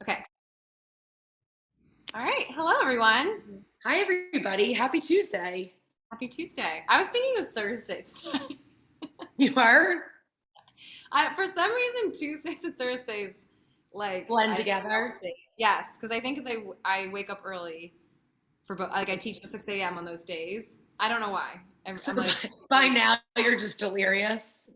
Okay. All right. Hello, everyone. Hi, everybody. Happy Tuesday. Happy Tuesday. I was thinking it was Thursday today. You are For some reason, Tuesdays and Thursdays, like, blend I don't know together. what they, yes, because I think because I wake up early for both, like, I teach at 6 a.m. on those days. I don't know why. So I'm like, by now, you're just delirious.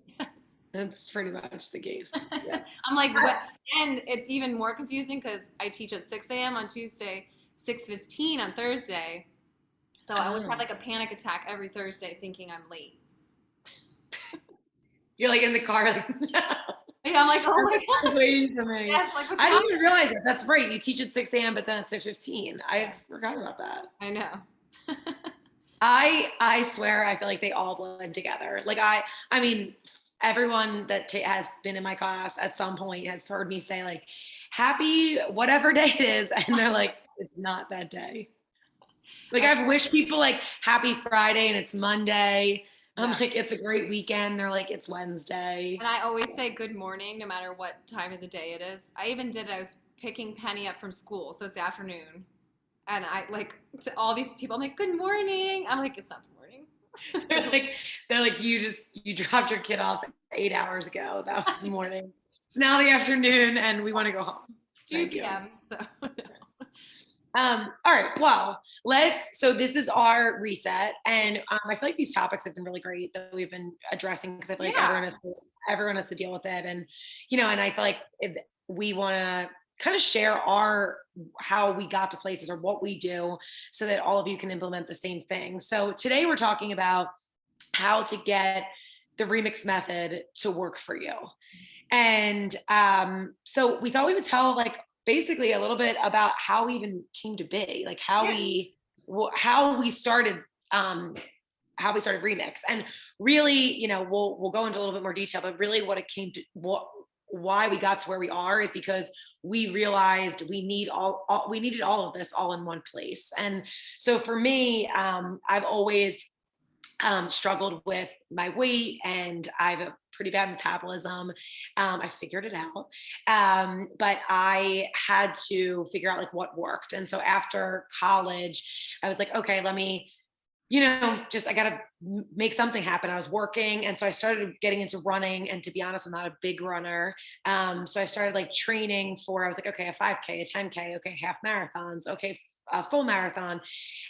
That's pretty much the case. Yeah. I'm like, what? And it's even more confusing because I teach at 6 a.m. on Tuesday, 6:15 on Thursday. So I always have Oh. like a panic attack every Thursday thinking I'm late. You're like in the car, like, no. Yeah, I'm like, oh my Everyone's God. waiting for me. Yes, like what I time? didn't even realize that. That's right. You teach at 6 a.m., but then at 6:15. Yeah, I forgot about that. I know. I swear I feel like they all blend together. I mean, everyone that has been in my class at some point has heard me say like, "Happy whatever day it is," and they're like, "It's not that day." Like I, I've wished people like Happy Friday and it's Monday. I'm yeah. like, "It's a great weekend." They're like, "It's Wednesday." And I always say good morning no matter what time of the day it is. I even did, I was picking Penny up from school, so it's the afternoon. And I like to all these people, I'm like, good morning. I'm like, it's not the morning. They're like, you dropped your kid off 8 hours ago. That was the morning. It's now the afternoon, and we want to go home. It's Thank you. 2 p.m. So All right. Well, so this is our reset, and I feel like these topics have been really great that we've been addressing because I feel like yeah. everyone has to deal with it, and I feel like we want to kind of share our how we got to places or what we do, so that all of you can implement the same thing. So today we're talking about how to get the remix method to work for you. And so we thought we would tell like basically a little bit about how we even came to be, like Yeah. how we started um, how we started Remix. And really, we'll go into a little bit more detail, but really what it came to what why we got to where we are is because we realized we needed all of this all in one place. And so for me, I've always struggled with my weight and I have a pretty bad metabolism. I figured it out. But I had to figure out like what worked. And so after college, I was like, okay, let me, I got to make something happen. I was working. And so I started getting into running. And to be honest, I'm not a big runner. So I started like training I was like, okay, a 5K, a 10K, okay, half marathons, okay, a full marathon.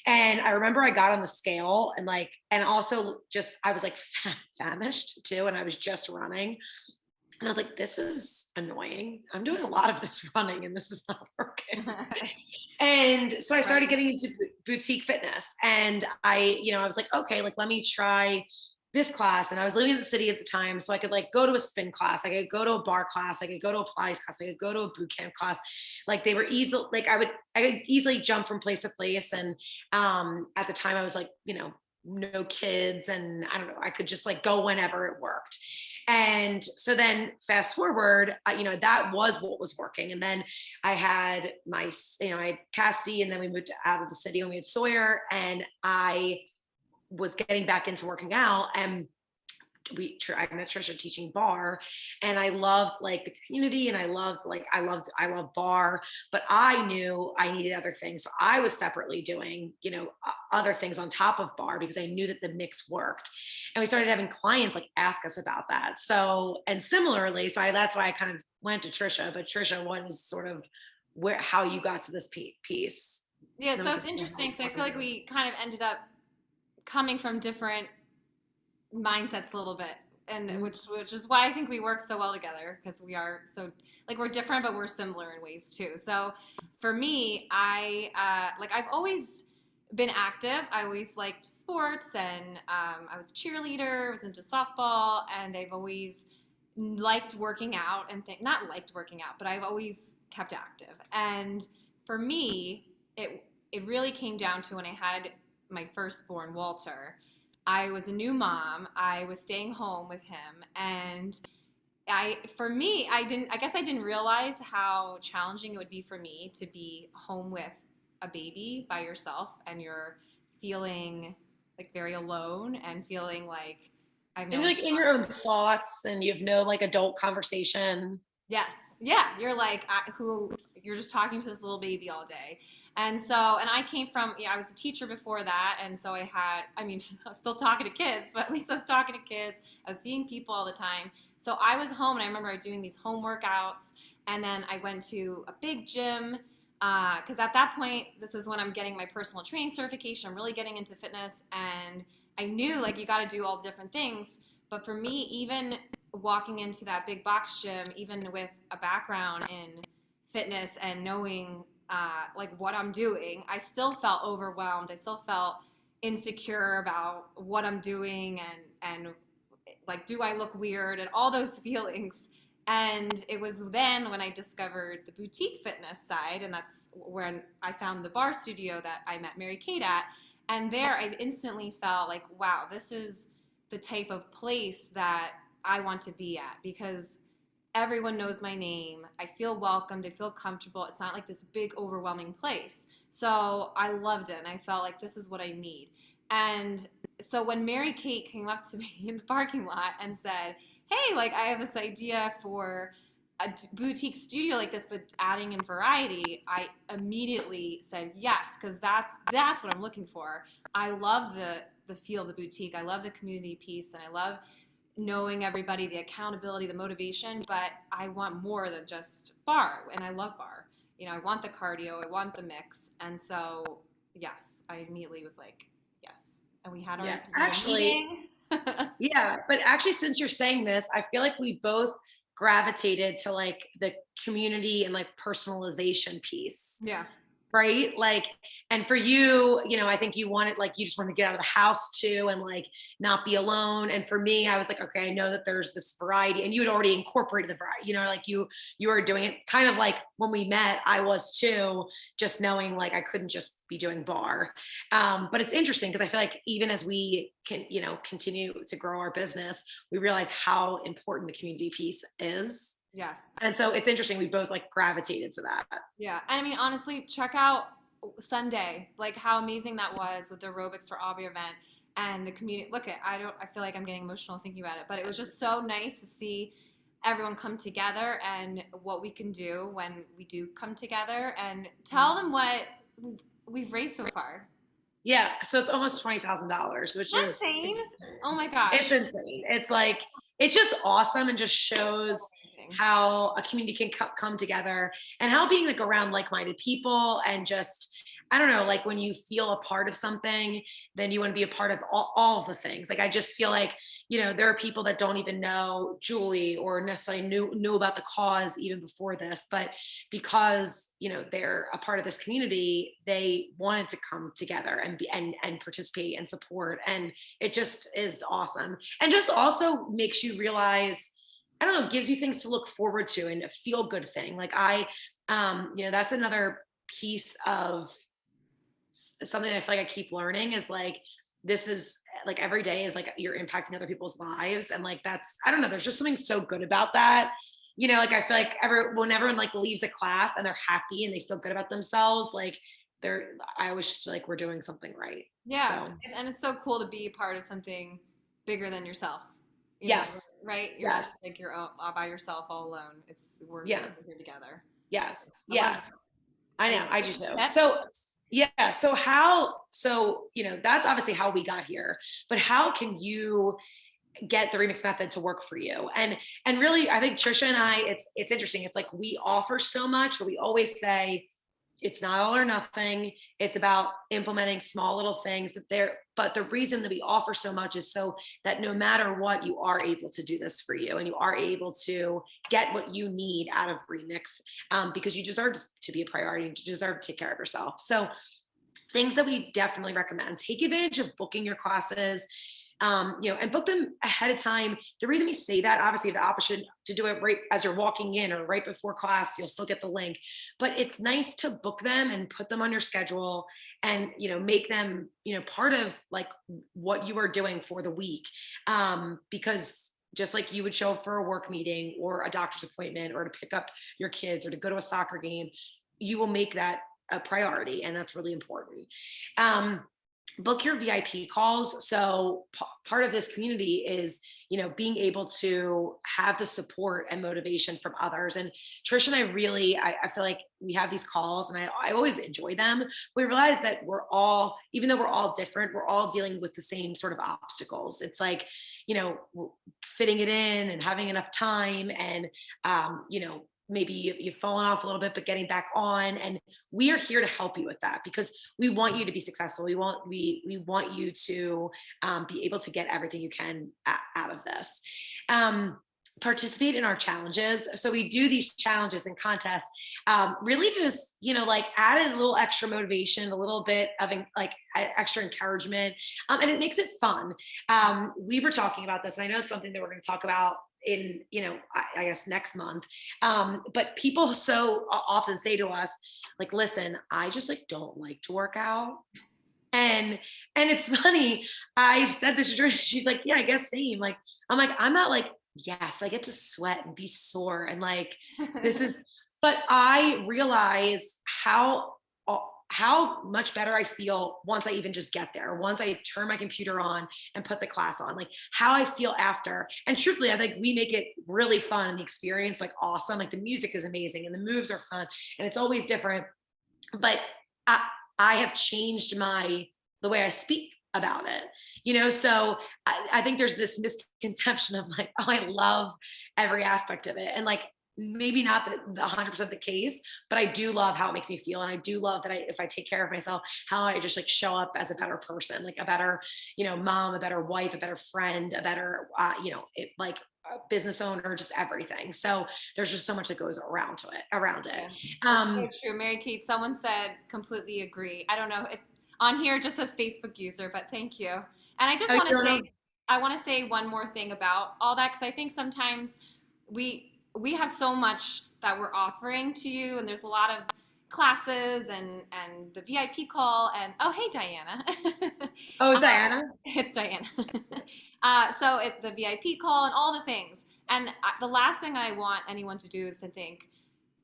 And I remember I got on the scale and also just, I was like famished too. And I was just running. And I was like, this is annoying. I'm doing a lot of this running and this is not working. And so I started Right. getting into boutique fitness and I was like, okay, like let me try this class. And I was living in the city at the time. So I could like go to a spin class. I could go to a bar class. I could go to a Pilates class. I could go to a boot camp class. Like they were easy. Like I could easily jump from place to place. And at the time I was like, no kids. And I don't know, I could just like go whenever it worked. And so then fast forward, that was what was working. And then I had I had Cassidy, and then we moved out of the city and we had Sawyer, and I was getting back into working out. And I met Trisha teaching bar, and I loved like the community, and I love bar, but I knew I needed other things. So I was separately doing, other things on top of bar because I knew that the mix worked. And we started having clients like ask us about that. So, and similarly, that's why I kind of went to Trisha, but Trisha was sort of how you got to this piece. Yeah, And then so we it's could interesting because I walk feel like into it. we kind of ended up coming from different mindsets a little bit. And Mhm. which is why I think we work so well together because we are so like we're different but we're similar in ways too. So for me, I've always been active. I always liked sports and I was a cheerleader. I was into softball and I've always liked working out and not liked working out, but I've always kept active. And for me, it really came down to when I had my firstborn Walter. I was a new mom. I was staying home with him and for me, I guess I didn't realize how challenging it would be for me to be home with a baby by yourself and you're feeling like very alone and feeling like I have no And one you're to like in talk your to. own thoughts and you have no like adult conversation. Yes. Yeah. You're like, you're just talking to this little baby all day. And so, and I came from, I was a teacher before that. And so I mean, I was still talking to kids, but at least I was talking to kids. I was seeing people all the time. So I was home and I remember doing these home workouts. And then I went to a big gym because at that point, this is when I'm getting my personal training certification. I'm really getting into fitness. And I knew like you got to do all the different things. But for me, even walking into that big box gym, even with a background in fitness and knowing like what I'm doing, I still felt overwhelmed. I still felt insecure about what I'm doing and like, do I look weird and all those feelings. And it was then when I discovered the boutique fitness side, and that's when I found the bar studio that I met Mary Kate at. And there I instantly felt like, wow, this is the type of place that I want to be at because everyone knows my name. I feel welcomed. I feel comfortable. It's not like this big, overwhelming place. So I loved it, and I felt like this is what I need. And so when Mary Kate came up to me in the parking lot and said, hey, like I have this idea for a boutique studio like this, but adding in variety, I immediately said yes, because that's what I'm looking for. I love the feel of the boutique. I love the community piece, and I love knowing everybody, the accountability, the motivation, but I want more than just bar, and I love bar. I want the cardio, I want the mix, and so yes, I immediately was like, yes, and we had our actually, meeting. yeah, but actually, since you're saying this, I feel like we both gravitated to like the community and like personalization piece. Yeah. Right? Like, and for you, I think you wanted, like, you just wanted to get out of the house too and like not be alone. And for me, I was like, okay, I know that there's this variety, and you had already incorporated the variety, like you were doing it kind of like when we met, I was too, just knowing like I couldn't just be doing bar. But it's interesting because I feel like even as we can, continue to grow our business, we realize how important the community piece is. Yes. And so it's interesting. We both like gravitated to that. Yeah. And I mean, honestly, check out Sunday, like how amazing that was with the aerobics for Aubrey event and the community. Look at, I feel like I'm getting emotional thinking about it, but it was just so nice to see everyone come together and what we can do when we do come together, and tell them what we've raised so far. Yeah. So it's almost $20,000, which That's is insane. Oh my it's gosh. insane. It's like, it's just awesome and just shows Amazing. how a community can come together and how being like around like-minded people and just, I don't know, like when you feel a part of something, then you want to be a part of all of the things. Like, I just feel like, there are people that don't even know Julie or necessarily knew about the cause even before this, but because, they're a part of this community, they wanted to come together and be, and participate and support. And it just is awesome. And just also makes you realize, I don't know, gives you things to look forward to and a feel good thing. Like that's another piece of something I feel like I keep learning is like, this is like every day is like you're impacting other people's lives. And like, I don't know, there's just something so good about that. Like I feel like when everyone like leaves a class and they're happy and they feel good about themselves, like I always just feel like we're doing something right. Yeah. So And it's so cool to be a part of something bigger than yourself. yes. Right? You're not Yes. just like you're all by yourself all alone. We're Yeah. here together. Yes. I love Yeah. it. I Are know. you I do too. pets? So yeah. So that's obviously how we got here, but how can you get the remix method to work for you? And really, I think Trisha and I, it's interesting. It's like we offer so much, but we always say it's not all or nothing. It's about implementing small little things but the reason that we offer so much is so that no matter what, you are able to do this for you and you are able to get what you need out of Remix, because you deserve to be a priority and you deserve to take care of yourself. So things that we definitely recommend: take advantage of booking your classes, and book them ahead of time. The reason we say that, obviously, the option to do it right as you're walking in or right before class, you'll still get the link, but it's nice to book them and put them on your schedule and, make them, part of like what you are doing for the week. Because just like you would show up for a work meeting or a doctor's appointment or to pick up your kids or to go to a soccer game, you will make that a priority. And that's really important. book your VIP calls. So part of this community is, being able to have the support and motivation from others. And Trish and I really, I feel like we have these calls and I always enjoy them. We realize that we're all, even though we're all different, we're all dealing with the same sort of obstacles. It's like, fitting it in and having enough time and, maybe you've fallen off a little bit, but getting back on. And we are here to help you with that because we want you to be successful. We want you to be able to get everything you can out of this. Participate in our challenges. So we do these challenges and contests, really just, like add a little extra motivation, a little bit of like extra encouragement. And it makes it fun. We were talking about this, and I know it's something that we're going to talk about in, I guess next month. But people so often say to us, like, listen, I just like don't like to work out. And it's funny, I've said this to her, she's like, yeah, I guess same. Like, I'm like, I'm not like, yes, I get to sweat and be sore. And like, this is, but I realize how much better I feel once I even just get there, once I turn my computer on and put the class on, like how I feel after. And truthfully, I think we make it really fun and the experience like awesome. Like the music is amazing and the moves are fun and it's always different. But I have changed the way I speak about it, so I think there's this misconception of like, oh, I love every aspect of it. And like, maybe not the 100% the case, but I do love how it makes me feel. And I do love that if I take care of myself, how I just like show up as a better person, like a better, mom, a better wife, a better friend, a better, like a business owner, just everything. So there's just so much that goes around it. Yeah, that's so true. Mary Kate, someone said completely agree. I don't know. On here it just says Facebook user, but thank you. And I just want to say, I want to say one more thing about all that because I think sometimes we have so much that we're offering to you, and there's a lot of classes and the VIP call and oh hey Diana. Oh, it's Diana. It's Diana. So it's the VIP call and all the things. And the last thing I want anyone to do is to think,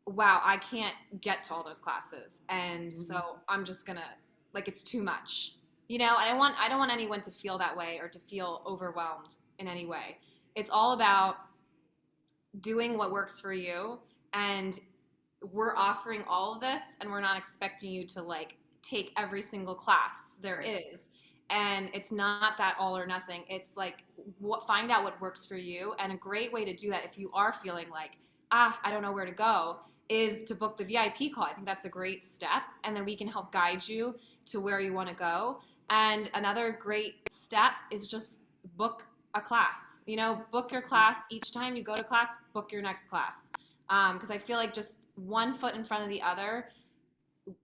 wow, I can't get to all those classes, and so I'm just gonna like it's too much, And I don't want anyone to feel that way or to feel overwhelmed in any way. It's all about doing what works for you, and we're offering all of this, and we're not expecting you to like take every single class there is. And it's not that all or nothing. It's like find out what works for you, and a great way to do that if you are feeling like I don't know where to go is to book the VIP call. I think that's a great step, and then we can help guide you to where you want to go. And another great step is just book a class. Book your class each time you go to class. Book your next class, because I feel like just one foot in front of the other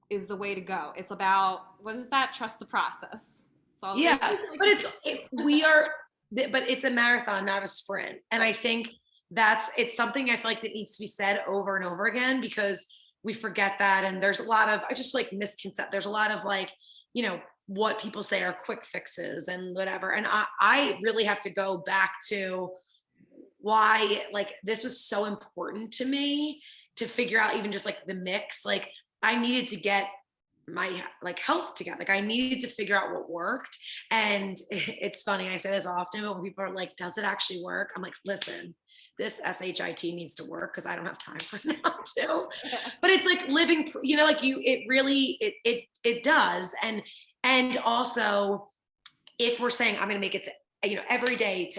is the way to go. It's about what is that? Trust the process. Yeah, but it's a marathon, not a sprint. And I think it's something I feel like that needs to be said over and over again because we forget that. And there's a lot of, I just like misconcept. There's a lot of like, what people say are quick fixes and whatever. And I really have to go back to why like this was so important to me to figure out even just like the mix. Like I needed to get my like health together. Like I needed to figure out what worked. And it's funny, I say this often, but when people are like, does it actually work? I'm like, listen, this SHIT needs to work because I don't have time for it now too. But it's like living, like it really, it does. And also if we're saying I'm going to make it to, every day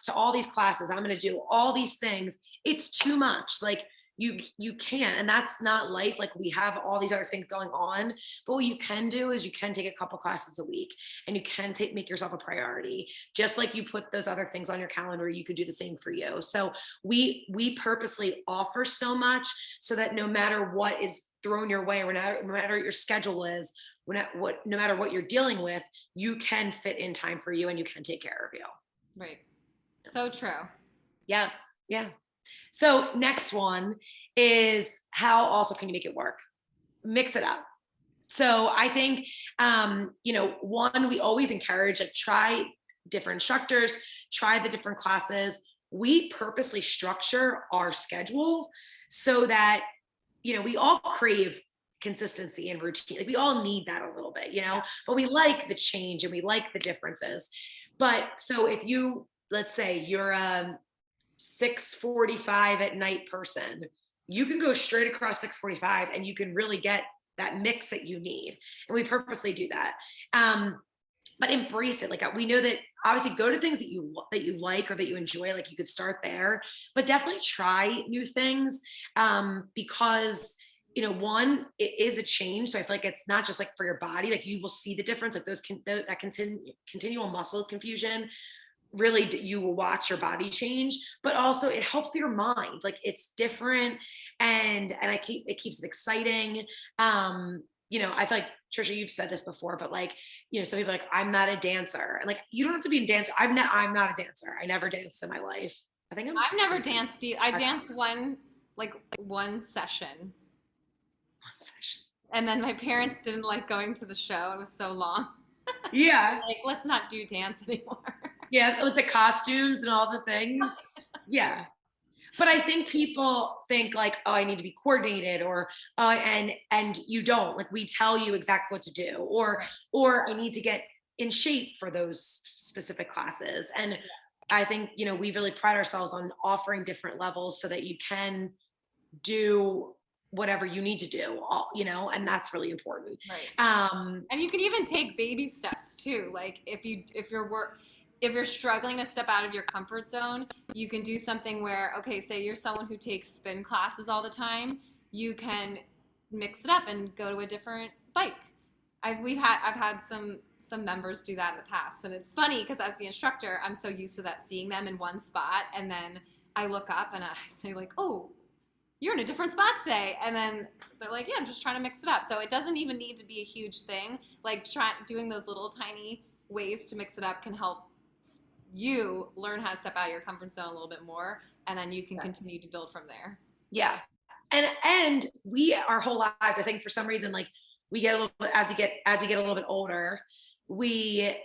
to all these classes, I'm going to do all these things, it's too much. Like you can't, and that's not life. Like we have all these other things going on, but what you can do is you can take a couple classes a week and you can make yourself a priority. Just like you put those other things on your calendar, you could do the same for you. So we purposely offer so much so that no matter what is thrown your way, or no matter what your schedule is, no matter what you're dealing with, you can fit in time for you and you can take care of you. Right. So true. Yes. Yeah. So next one is how also can you make it work? Mix it up. So I think, one, we always encourage, like, try different instructors, try the different classes. We purposely structure our schedule so that, we all crave consistency and routine. Like we all need that a little bit, Yeah. but we like the change and we like the differences. But so if you, let's say you're a 6:45 at night person, you can go straight across 6:45 and you can really get that mix that you need. And we purposely do that. But embrace it. Like we know that obviously go to things that you like or that you enjoy. Like you could start there, but definitely try new things because one, it is a change. So I feel like it's not just like for your body. Like you will see the difference. Like that continual muscle confusion. Really, you will watch your body change, but also it helps your mind. Like it's different, and it keeps it exciting. I feel like Trisha, you've said this before, but like, some people are like, I'm not a dancer. And like, you don't have to be a dancer. I'm not a dancer. I never danced in my life. I've never danced. I danced one session. One session. And then my parents didn't like going to the show. It was so long. Yeah. Like, let's not do dance anymore. Yeah. With the costumes and all the things. Yeah. But I think people think like, oh, I need to be coordinated and you don't. Like we tell you exactly what to do or I need to get in shape for those specific classes. And I think, we really pride ourselves on offering different levels so that you can do whatever you need to do, and that's really important. Right. And you can even take baby steps too. Like if you're struggling to step out of your comfort zone, you can do something where, okay, say you're someone who takes spin classes all the time, you can mix it up and go to a different bike. I've had some members do that in the past, and it's funny because as the instructor, I'm so used to that, seeing them in one spot, and then I look up and I say like, oh, you're in a different spot today. And then they're like, yeah, I'm just trying to mix it up. So it doesn't even need to be a huge thing. Like doing those little tiny ways to mix it up can help you learn how to step out of your comfort zone a little bit more. And then you can continue to build from there. Yeah. And we, our whole lives, I think for some reason, like we get a little bit, as we get a little bit older, we,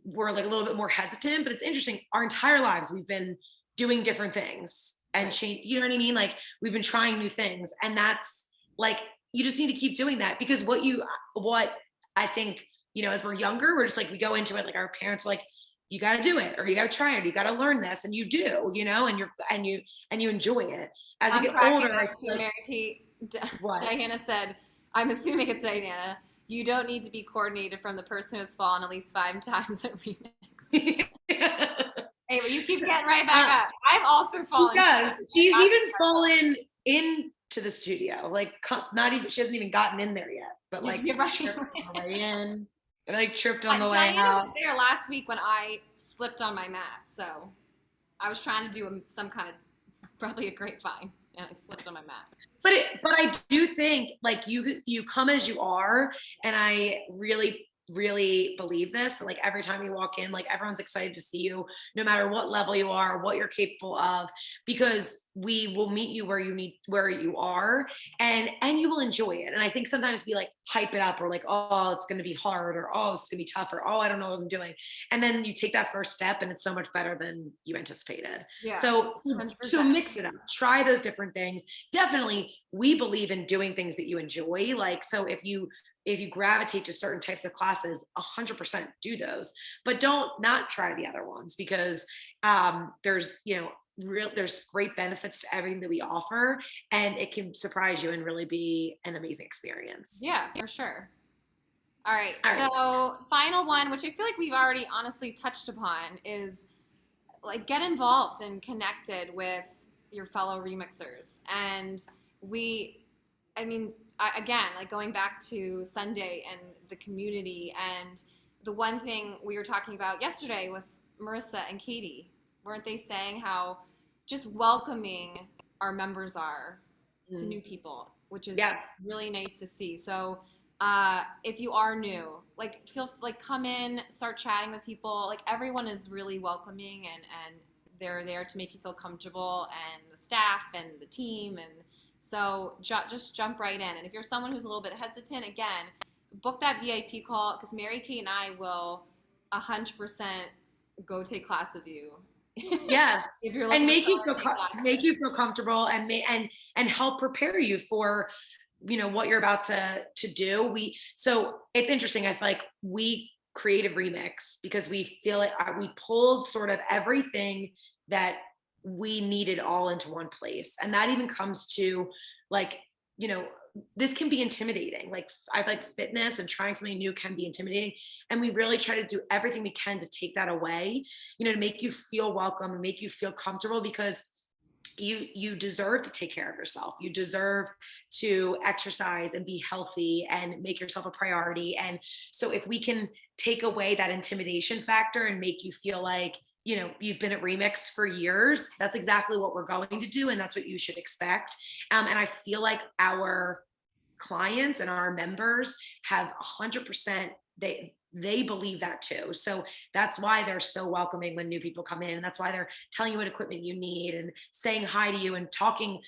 we're like a little bit more hesitant, but it's interesting. Our entire lives, we've been doing different things and change, you know what I mean? Like we've been trying new things, and that's like, you just need to keep doing that because what I think, as we're younger, we're just like, we go into it, like our parents are like, you got to do it, or you got to try it, you got to learn this, and you do, and you enjoy it. As you get older, I feel like, Mary Kate, Diana said, I'm assuming it's Diana, you don't need to be coordinated from the person who has fallen at least 5 times at Remix. Hey, but you keep getting right back up. I've also fallen. She does. She's even fallen into the studio. Like she hasn't even gotten in there yet. But like tripped on the way in. And like tripped on the way out. Diana was there last week when I slipped on my mat. So I was trying to do some kind of probably a grapevine, and I slipped on my mat. But I do think like you come as you are, and I really believe this. Like every time you walk in, like everyone's excited to see you, no matter what level you are, what you're capable of, because we will meet you where you are, and you will enjoy it. And I think sometimes we like hype it up, or like, oh, it's going to be hard, or oh, it's going to be tough, or oh, I don't know what I'm doing. And then you take that first step and it's so much better than you anticipated. Yeah, so 100%. So mix it up, try those different things. Definitely, we believe in doing things that you enjoy. Like, so if you gravitate to certain types of classes, 100% do those, but don't not try the other ones, because there's there's great benefits to everything that we offer, and it can surprise you and really be an amazing experience. Yeah, for sure. All right. So final one, which I feel like we've already honestly touched upon, is like get involved and connected with your fellow remixers. And again, like going back to Sunday and the community, and the one thing we were talking about yesterday with Marissa and Katie, weren't they saying how just welcoming our members are to new people, which is really nice to see. So if you are new, like come in, start chatting with people. Like everyone is really welcoming, and they're there to make you feel comfortable, and the staff and the team, and so just jump right in. And if you're someone who's a little bit hesitant, again, book that VIP call, because Mary Kate and I will 100% go take class with you. Yes. If you're and make you feel comfortable, and help prepare you for what you're about to do. So it's interesting. I feel like we creative remix because we feel like we pulled sort of everything that we needed all into one place. And that even comes to like, this can be intimidating. Like I feel like fitness and trying something new can be intimidating. And we really try to do everything we can to take that away, to make you feel welcome and make you feel comfortable, because you deserve to take care of yourself. You deserve to exercise and be healthy and make yourself a priority. And so if we can take away that intimidation factor and make you feel like, you've been at Remix for years, that's exactly what we're going to do. And that's what you should expect. And I feel like our clients and our members have 100%, they believe that too. So that's why they're so welcoming when new people come in. And that's why they're telling you what equipment you need and saying hi to you and talking,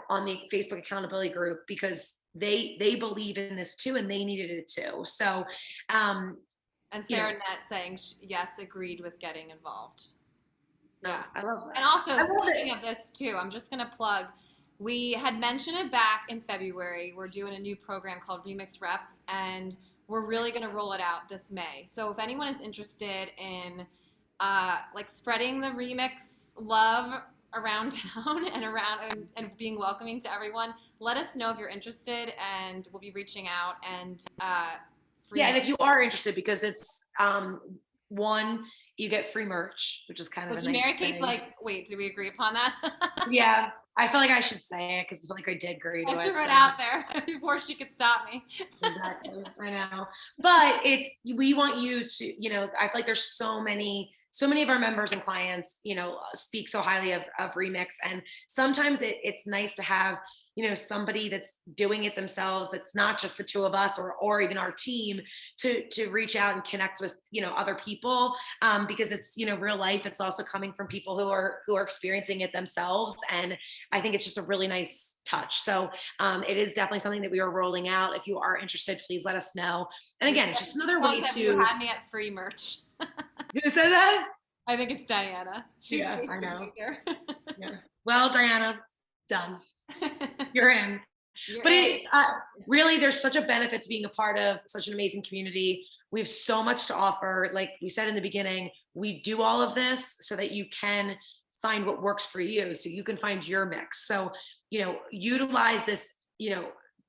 on the Facebook accountability group, because they believe in this too, and they needed it too. So, and Sarah Net saying yes, agreed with getting involved. Yeah, I love that. And also, speaking of this too, I'm just gonna plug. We had mentioned it back in February. We're doing a new program called Remix Reps, and we're really going to roll it out this May. So if anyone is interested in like spreading the remix love around town and being welcoming to everyone, let us know if you're interested, and we'll be reaching out. And and if you are interested, because it's one, you get free merch, which is kind of a nice Mary Kate's thing. like, wait, did we agree upon that? Yeah, I feel like I should say it because I feel like I did agree to it. I threw it out there before she could stop me. Exactly, I know. But we want you to, I feel like there's so many of our members and clients, speak so highly of Remix, and sometimes it's nice to have, somebody that's doing it themselves, that's not just the two of us or even our team, to reach out and connect with, other people, because it's, real life. It's also coming from people who are experiencing it themselves. And I think it's just a really nice touch. So it is definitely something that we are rolling out. If you are interested, please let us know. And again, it's just another way to. You had me at free merch. Who said that? I think it's Diana. She's I know. Yeah. Well, Diana, done. You're in. But really, there's such a benefit to being a part of such an amazing community. We have so much to offer. Like we said in the beginning, we do all of this so that you can find what works for you, so you can find your mix. So, utilize this,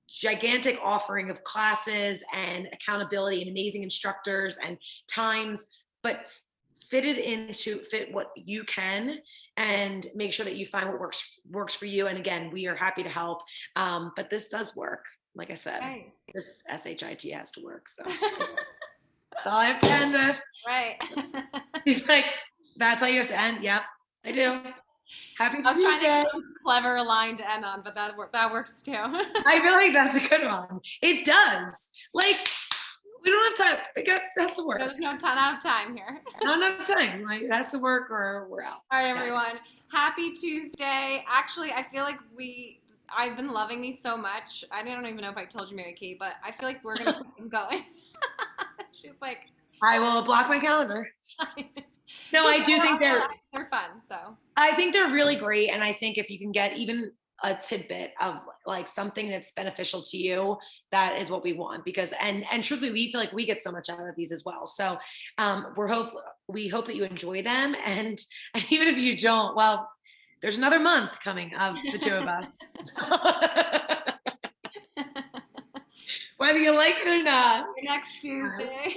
gigantic offering of classes and accountability and amazing instructors and times, but fit what you can, and make sure that you find what works for you. And again, we are happy to help. But this does work. Like I said, This SHIT has to work. So that's all I have to end with. Right. He's like, that's how you have to end. Yep, I do. Happy Tuesday. I was trying to get a clever line to end on, but that works too. I feel like that's a good one. It does. Like, we don't have time. It has to work. There's no ton of time here. Not enough time. Like, it has to work or we're out. All right, everyone. Happy Tuesday. Actually, I feel like I've been loving these so much. I don't even know if I told you, Mary Kate, but I feel like we're going to keep them going. She's like, I will block my calendar. No, I do think they're fun. So I think they're really great. And I think if you can get even a tidbit of like something that's beneficial to you, that is what we want. Because and truthfully, we feel like we get so much out of these as well. So we hope that you enjoy them. And even if you don't, well, there's another month coming of the two of us. Whether you like it or not. Next Tuesday.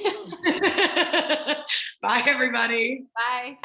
Bye, everybody. Bye.